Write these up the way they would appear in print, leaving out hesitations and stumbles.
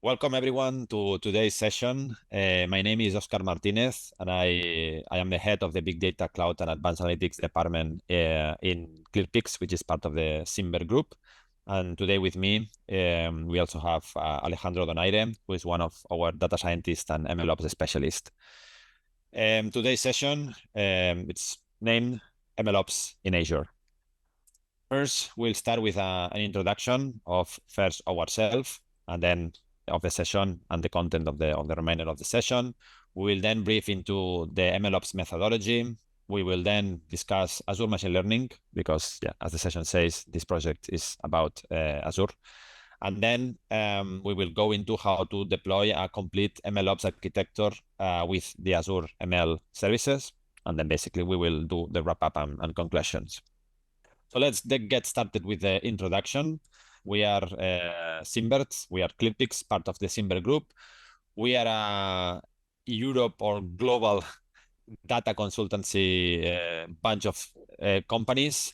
Welcome everyone to today's session. My name is Oscar Martinez, and I am the head of the Big Data Cloud and Advanced Analytics department in ClearPeaks, which is part of the Simber Group. And today with me, we also have Alejandro Donaire, who is one of our data scientists and MLOps specialists. Today's session, it's named MLOps in Azure. First, we'll start with an introduction of first ourselves, and then of the session and the content of the remainder of the session. We will then brief into the MLOps methodology. We will then discuss Azure machine learning because, as the session says, this project is about Azure. And then we will go into how to deploy a complete MLOps architecture with the Azure ML services. And then basically we will do the wrap up and conclusions. So let's get started with the introduction. We are Simbert, we are ClearPeaks, part of the Simber Group. We are a Europe or global data consultancy bunch of companies.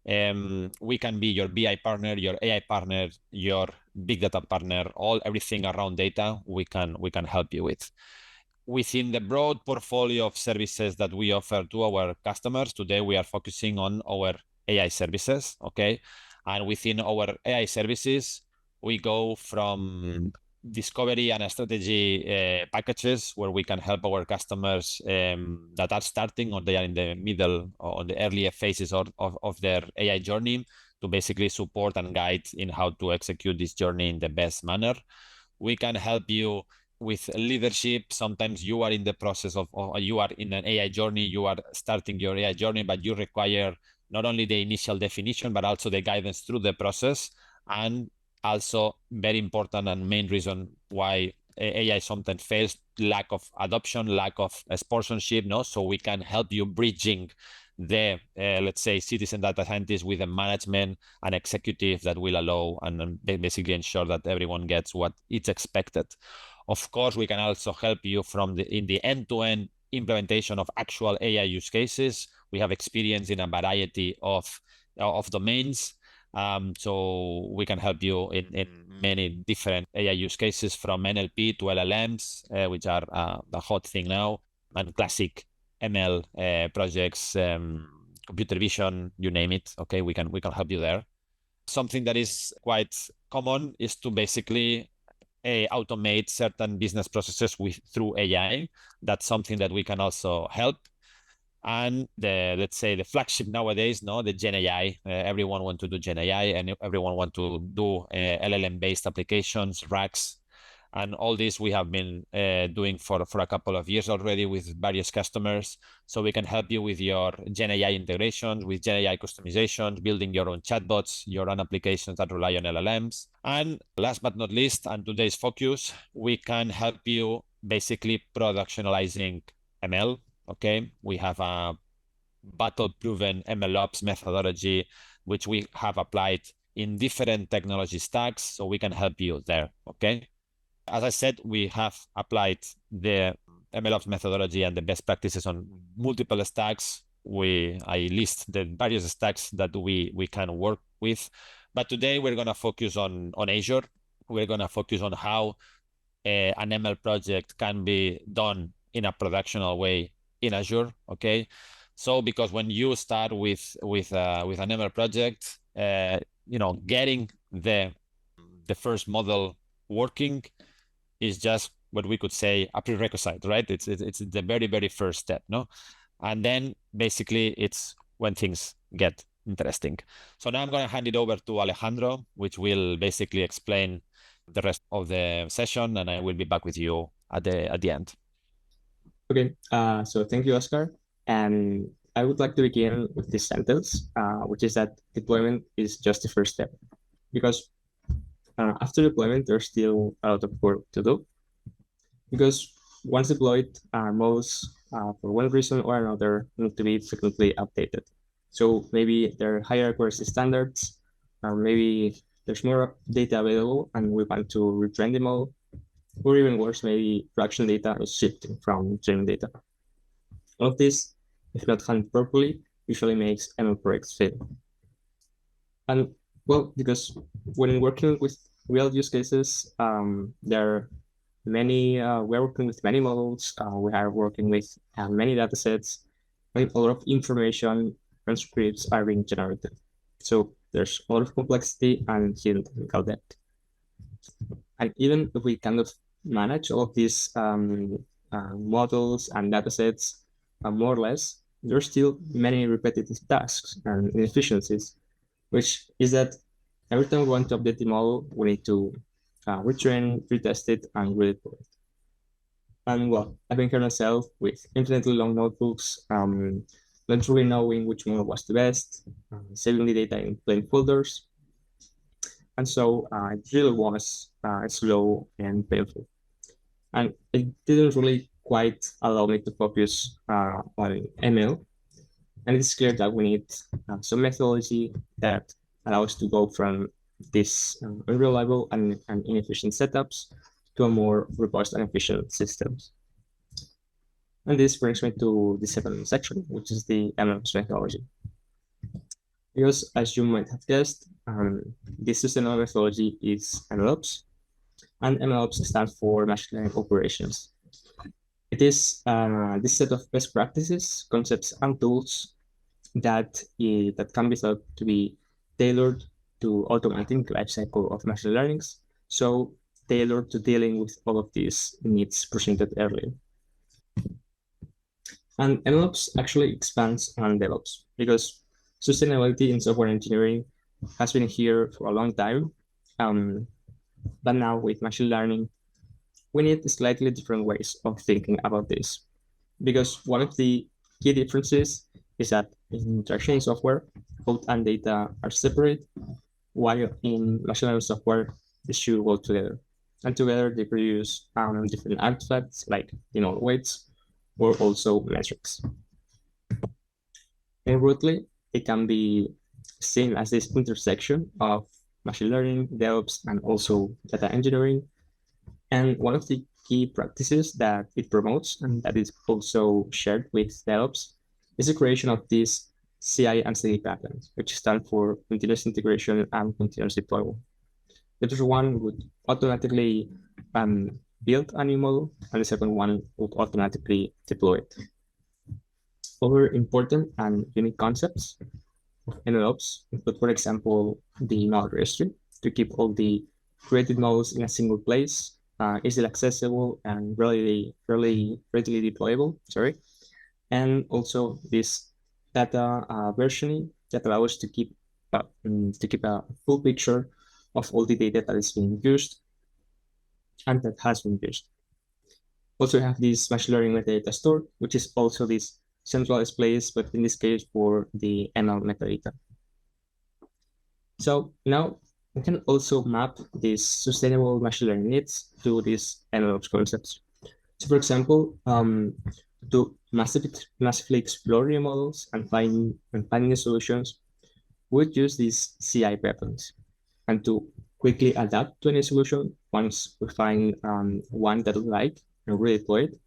We can be your BI partner, your AI partner, your big data partner, everything around data we can help you with. Within the broad portfolio of services that we offer to our customers, today we are focusing on our AI services, okay? And within our AI services, we go from discovery and strategy packages where we can help our customers that are starting or they are in the middle or the earlier phases of their AI journey to basically support and guide in how to execute this journey in the best manner. We can help you with leadership. Sometimes you are in the process of, or you are in an AI journey, you are starting your AI journey, but you require not only the initial definition, but also the guidance through the process. And also very important and main reason why AI sometimes fails, lack of adoption, lack of sponsorship, no? So we can help you bridging the, let's say, citizen data scientists with the management and executive that will allow and basically ensure that everyone gets what it's expected. Of course, we can also help you in the end-to-end implementation of actual AI use cases. We have experience in a variety of domains. So we can help you in many different AI use cases, from NLP to LLMs, which are the hot thing now, and classic ML projects, computer vision, you name it. Okay, we can help you there. Something that is quite common is to basically automate certain business processes through AI. That's something that we can also help. And let's say the flagship nowadays, no, the Gen AI. Everyone want to do Gen AI, and everyone want to do LLM-based applications, RAGs, and all this we have been doing for a couple of years already with various customers. So we can help you with your Gen AI integrations, with Gen AI customizations, building your own chatbots, your own applications that rely on LLMs. And last but not least, and today's focus, we can help you basically productionalizing ML. Okay, we have a battle-proven MLOps methodology, which we have applied in different technology stacks, so we can help you there. Okay. As I said, we have applied the MLOps methodology and the best practices on multiple stacks. I list the various stacks that we can work with. But today we're going to focus on Azure. We're going to focus on how an ML project can be done in a productional way in Azure. Okay. So because when you start with an ML project, getting the first model working is just what we could say a prerequisite, right? It's the very, very first step, no? And then basically it's when things get interesting. So now I'm going to hand it over to Alejandro, which will basically explain the rest of the session, and I will be back with you at the end. Okay, so thank you, Oscar. And I would like to begin with this sentence, which is that deployment is just the first step. Because after deployment, there's still a lot of work to do. Because once deployed, models, for one reason or another, need to be frequently updated. So maybe there are higher accuracy standards, or maybe there's more data available and we want to retrain the model. Or even worse, maybe production data is shifting from training data. All of this, if not handled properly, usually makes ML projects fail. And well, because when working with real use cases. There are many, we're working with many models. We are working with many data sets. A lot of information and scripts are being generated. So there's a lot of complexity and hidden technical debt. And even if we kind of manage all of these models and data sets more or less, there's still many repetitive tasks and inefficiencies, which is that every time we want to update the model, we need to retrain, retest it, and redeploy it. And well, I've been here myself with infinitely long notebooks, not really knowing which model was the best, saving the data in plain folders. And so it really was slow and painful. And it didn't really quite allow me to focus on ML. And it's clear that we need some methodology that allows to go from these unreliable and inefficient setups to a more robust and efficient systems. And this brings me to the second section, which is the MLOps methodology. Because as you might have guessed, this sustainable methodology is MLOps, and MLOps stands for Machine Learning Operations. It is this set of best practices, concepts, and tools that can be thought to be tailored to automating the lifecycle of machine learnings, so tailored to dealing with all of these needs presented earlier. And MLOps actually expands on DevOps because sustainability in software engineering has been here for a long time. But now with machine learning, we need slightly different ways of thinking about this. Because one of the key differences is that in traditional software, code and data are separate, while in machine learning software, they should go together. And together they produce different artifacts like weights or also metrics. And broadly, it can be seen as this intersection of machine learning, DevOps, and also data engineering. And one of the key practices that it promotes and that is also shared with DevOps is the creation of these CI and CD pipelines, which stand for continuous integration and continuous deployment. The first one would automatically build a new model, and the second one would automatically deploy it. Other important and unique concepts of MLOps include, for example, the model registry to keep all the created models in a single place, easily accessible and readily deployable. And also this data versioning that allows to keep a full picture of all the data that is being used and that has been used. Also, we have this machine learning metadata store, which is also this centralized place, but in this case for the ML metadata. So now we can also map these sustainable machine learning needs to these MLOps concepts. So for example, to massively explore new models and finding solutions, we'd use these CI pipelines. And to quickly adapt to any solution, once we find one that we like and redeploy it,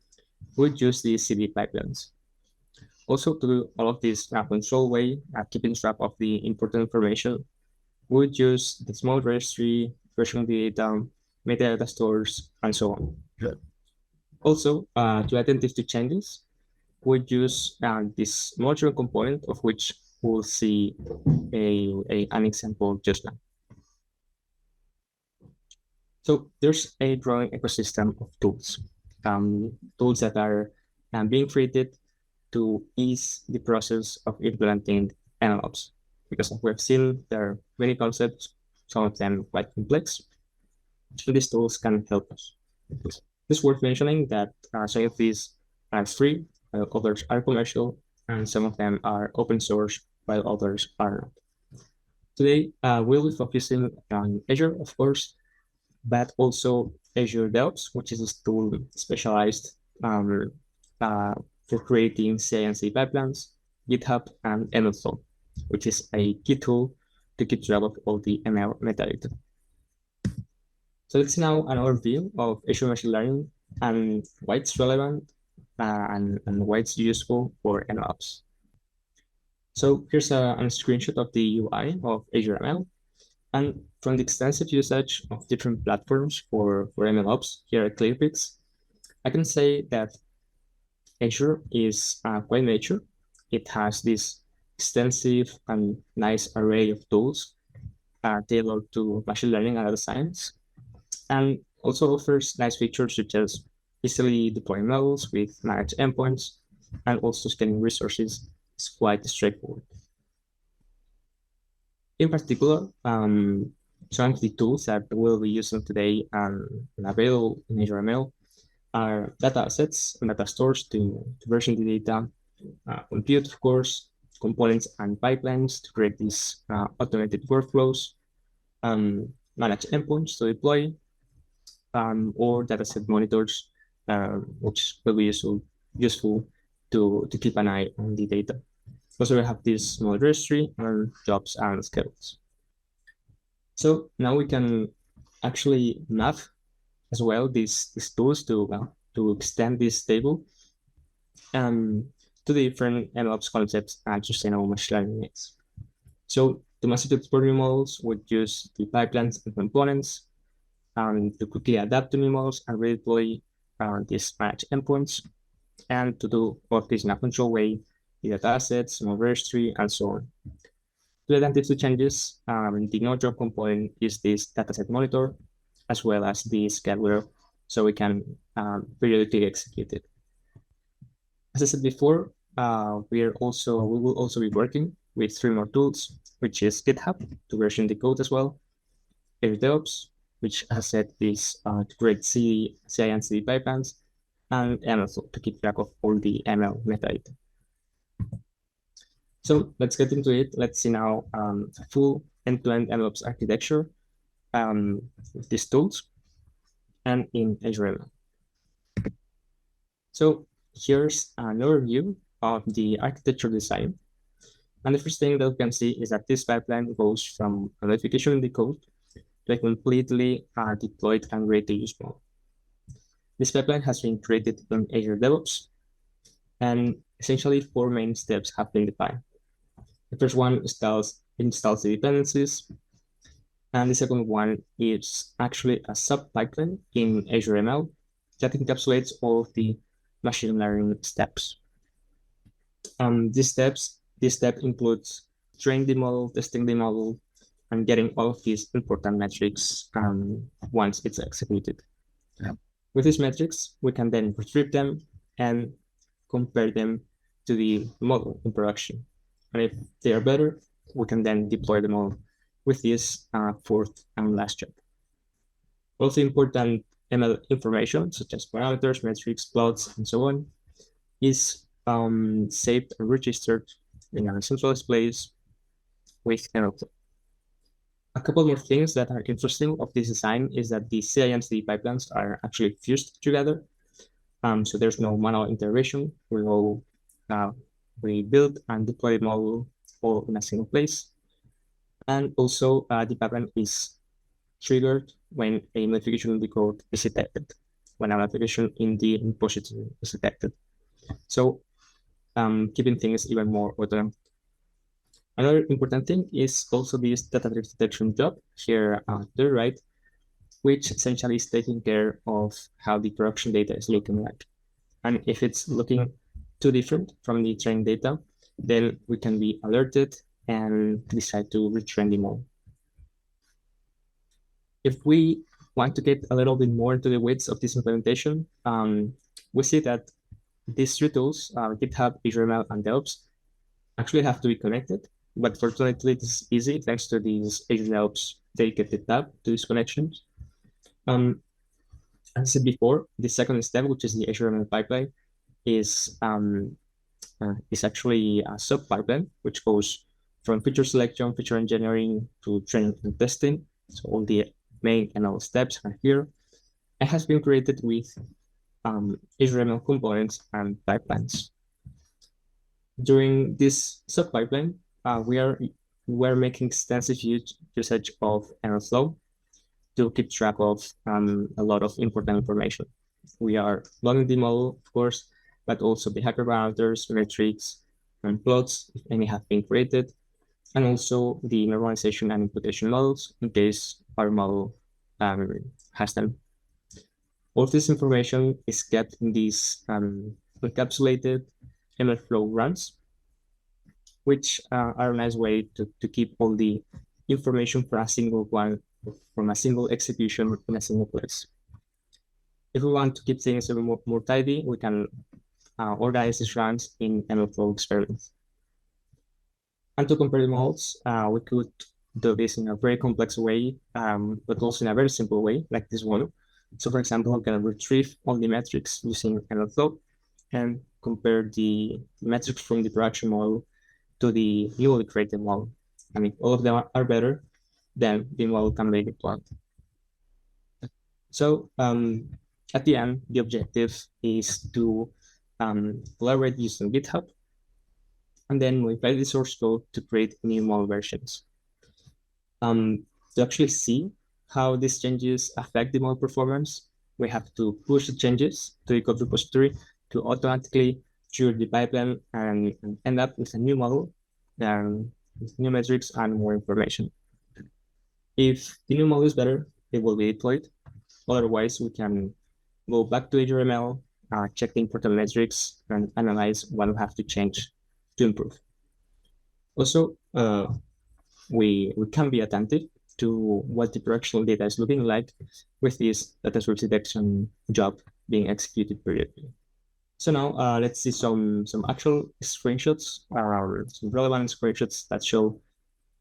we'd use these CD pipelines. Also, to do all of this in a controlled way, keeping track of the important information, we would use the small registry, version of the data, metadata stores, and so on. Good. Also, to identify changes, we use this modular component of which we'll see an example just now. So there's a growing ecosystem of tools, tools that are being created to ease the process of implementing MLOps. Because as we've seen, there are many concepts, some of them quite complex. So these tools can help us. It's worth mentioning that some of these are free, while others are commercial, and some of them are open source, while others are not. Today, we'll be focusing on Azure, of course, but also Azure DevOps, which is a tool specialized for creating CI/CD pipelines, GitHub, and MLflow, which is a key tool to keep track of all the ML metadata. So let's now an overview of Azure Machine Learning and why it's relevant and why it's useful for MLOps. So here's a screenshot of the UI of Azure ML. And from the extensive usage of different platforms for MLOps here at ClearPeaks, I can say that Azure is quite mature. It has this extensive and nice array of tools tailored to machine learning and data science, and also offers nice features such as easily deploying models with managed endpoints, and also scaling resources is quite straightforward. In particular, some of the tools that we'll be using today and available in Azure ML are data assets and data stores to version the data, compute, of course, components and pipelines to create these automated workflows, manage endpoints to deploy, or dataset monitors, which will be useful to keep an eye on the data. Also, we have this small registry and jobs and schedules. So now we can actually map as well these tools to extend this table to the different MLOps concepts and sustainable machine learning needs. So to massively deploy new models would use the pipelines and components to quickly adapt to new models and redeploy these managed endpoints, and to do all of this in a controlled way, the data assets, small registry, and so on. To identify changes, the node job component is this dataset monitor, as well as the scheduler, so we can periodically execute it. As I said before, we will also be working with 3 more tools, which is GitHub to version the code as well, Azure DevOps, which as I said is to create CI and CD pipelines, and also to keep track of all the ML metadata. So let's get into it. Let's see now a full end-to-end MLOps architecture with these tools and in Azure ML. So here's an overview of the architecture design. And the first thing that we can see is that this pipeline goes from a notification in the code to a completely deployed and ready to use model. This pipeline has been created in Azure DevOps, and essentially 4 main steps have been defined. The first one installs the dependencies, and the second one is actually a sub-pipeline in Azure ML that encapsulates all of the machine learning steps. This step includes training the model, testing the model, and getting all of these important metrics once it's executed. Yeah. With these metrics, we can then retrieve them and compare them to the model in production. And if they are better, we can then deploy the model with this 4th and last step. Also important ML information, such as parameters, metrics, plots, and so on, is saved and registered in a centralized place with MLOps. A couple more things that are interesting of this design is that the CI and CD pipelines are actually fused together. So there's no manual integration. We build and deploy the model all in a single place. And also the pipeline is triggered when a notification in the code is detected, when a notification in the repository is detected. So keeping things even more automated. Another important thing is also this data detection job here to the right, which essentially is taking care of how the production data is looking like. And if it's looking too different from the training data, then we can be alerted and decide to retrain the model. If we want to get a little bit more into the weeds of this implementation, we see that these 3 tools, GitHub, Azure ML, and DevOps, actually have to be connected. But fortunately, this is easy thanks to these Azure DevOps dedicated tab to these connections. As I said before, the second step, which is the Azure ML pipeline, is actually a sub-pipeline, which goes from feature selection, feature engineering, to training and testing. So all the main ML steps are here. It has been created with Azure ML components and pipelines. During this sub-pipeline, we're making extensive usage of MLflow to keep track of a lot of important information. We are logging the model, of course, but also the hyperparameters, metrics, and plots, if any have been created, and also the normalization and imputation models in case our model has them. All this information is kept in these encapsulated ML flow runs, which are a nice way to keep all the information from a single one, from a single execution in a single place. If we want to keep things a bit more tidy, we can organize these runs in ML flow experiments. And to compare the models, we could do this in a very complex way, but also in a very simple way, like this one. So for example, we can retrieve all the metrics using MLflow and compare the metrics from the production model to the newly created model. And if all of them are better, then the model can be deployed. So at the end, the objective is to collaborate using GitHub and then modify the source code to create new model versions. To actually see how these changes affect the model performance, we have to push the changes to the code repository to automatically trigger the pipeline and end up with a new model with new metrics and more information. If the new model is better, it will be deployed. Otherwise, we can go back to Azure ML, check the important metrics, and analyze what we have to change to improve. Also, we can be attentive to what the productional data is looking like with this data source detection job being executed periodically. So now let's see some actual screenshots or some relevant screenshots that show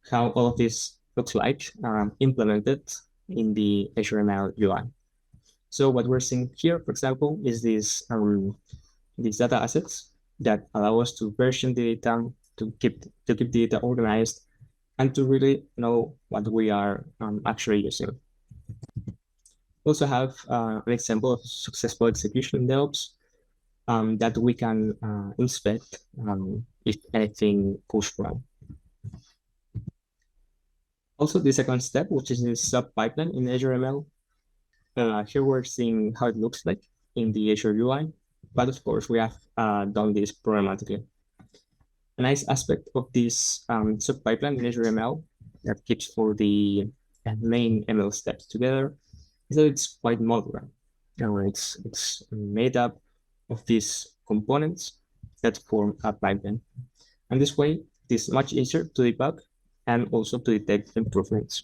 how all of this looks like implemented in the Azure ML UI. So what we're seeing here, for example, is these data assets that allow us to version the data, to keep the data organized, and to really know what we are actually using. We also have an example of successful execution in DevOps that we can inspect if anything goes wrong. Also, the second step, which is the sub pipeline in Azure ML. Here we're seeing how it looks like in the Azure UI, but of course we have done this programmatically. A nice aspect of this sub pipeline in Azure ML that keeps for the main ML steps together is that it's quite modular. It's made up of these components that form a pipeline. And this way, it is much easier to debug and also to detect improvements.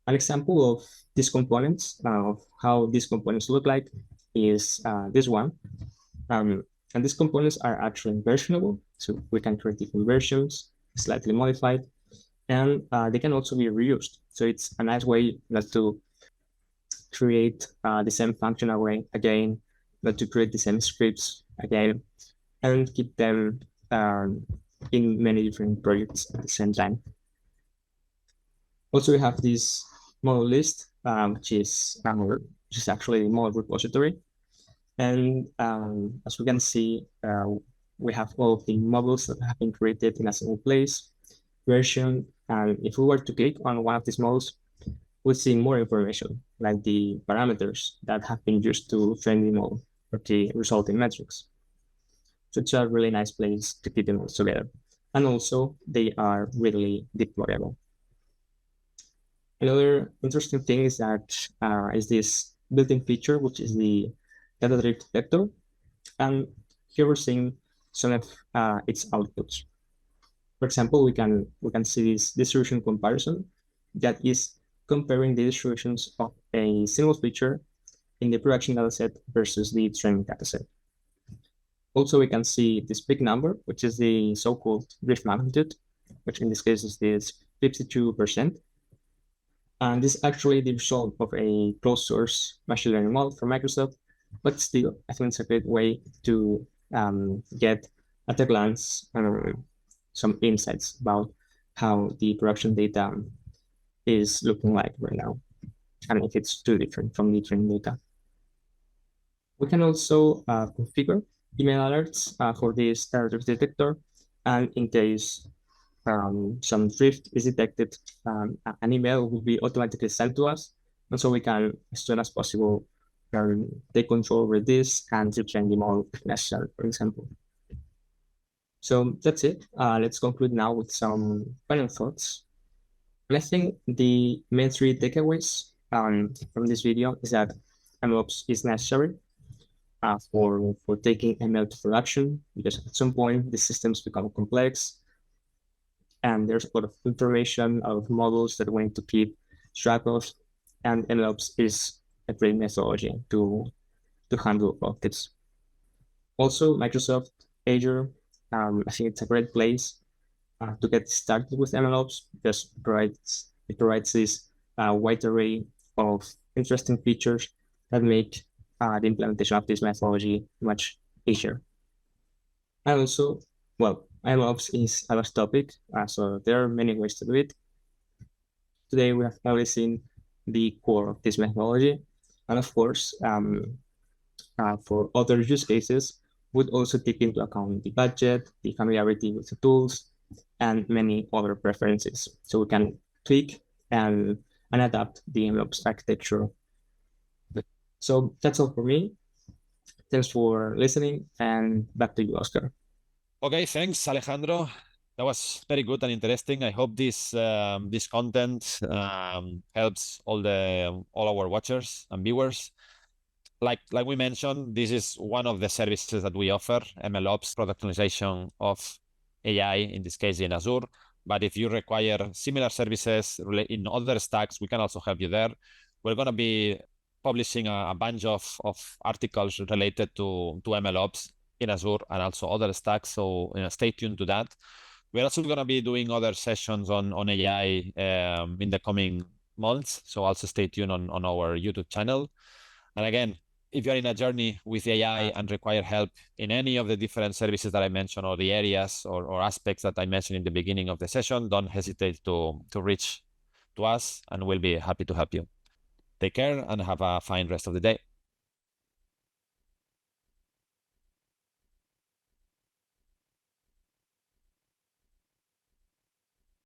An example of these components, of how these components look like, is this one. And these components are actually versionable, so we can create different versions, slightly modified, and they can also be reused. So it's a nice way not to create the same function array again, not to create the same scripts again, and keep them in many different projects at the same time. Also, we have this model list, which is actually a model repository. And as we can see, we have all of the models that have been created in a single place, version. And if we were to click on one of these models, we'll see more information, like the parameters that have been used to train the model or the resulting metrics. So it's a really nice place to keep them all together. And also, they are really deployable. Another interesting thing is that is this built-in feature, which is the data drift detector. And here we're seeing some of its outputs. For example, we can see this distribution comparison that is comparing the distributions of a single feature in the production dataset versus the training dataset. Also, we can see this big number, which is the so-called drift magnitude, which in this case is this 52%. And this is actually the result of a closed source machine learning model from Microsoft, but still, I think it's a great way to get at a glance some insights about how the production data is looking like right now, and if it's too different from the training data. We can also configure email alerts for this error drift detector, and in case some drift is detected, an email will be automatically sent to us, and so we can, as soon as possible, take control over this and retrain the model if necessary, for example. So that's it. Let's conclude now with some final thoughts. And I think the main three takeaways from this video is that MLOps is necessary for taking ML to production, because at some point the systems become complex and there's a lot of information of models that we need to keep track of, and MLOps is a great methodology to handle all of this. Also, Microsoft Azure, I think it's a great place to get started with MLOps, because it provides this wide array of interesting features that make the implementation of this methodology much easier. And also, well, MLOps is a vast topic, so there are many ways to do it. Today, we have only seen the core of this methodology, and of course, for other use cases, would also take into account the budget, the familiarity with the tools, and many other preferences. So we can tweak and adapt the MLOps architecture. So that's all for me. Thanks for listening, and back to you, Oscar. Okay, thanks, Alejandro. That was very good and interesting. I hope this content helps all our watchers and viewers. Like we mentioned, this is one of the services that we offer, MLOps, productionalization of AI, in this case in Azure. But if you require similar services in other stacks, we can also help you there. We're going to be publishing a bunch of articles related to MLOps in Azure and also other stacks, so stay tuned to that. We're also going to be doing other sessions on AI in the coming months, so also stay tuned on our YouTube channel. And again, if you're in a journey with AI and require help in any of the different services that I mentioned, or the areas or aspects that I mentioned in the beginning of the session, don't hesitate to reach to us, and we'll be happy to help you. Take care and have a fine rest of the day.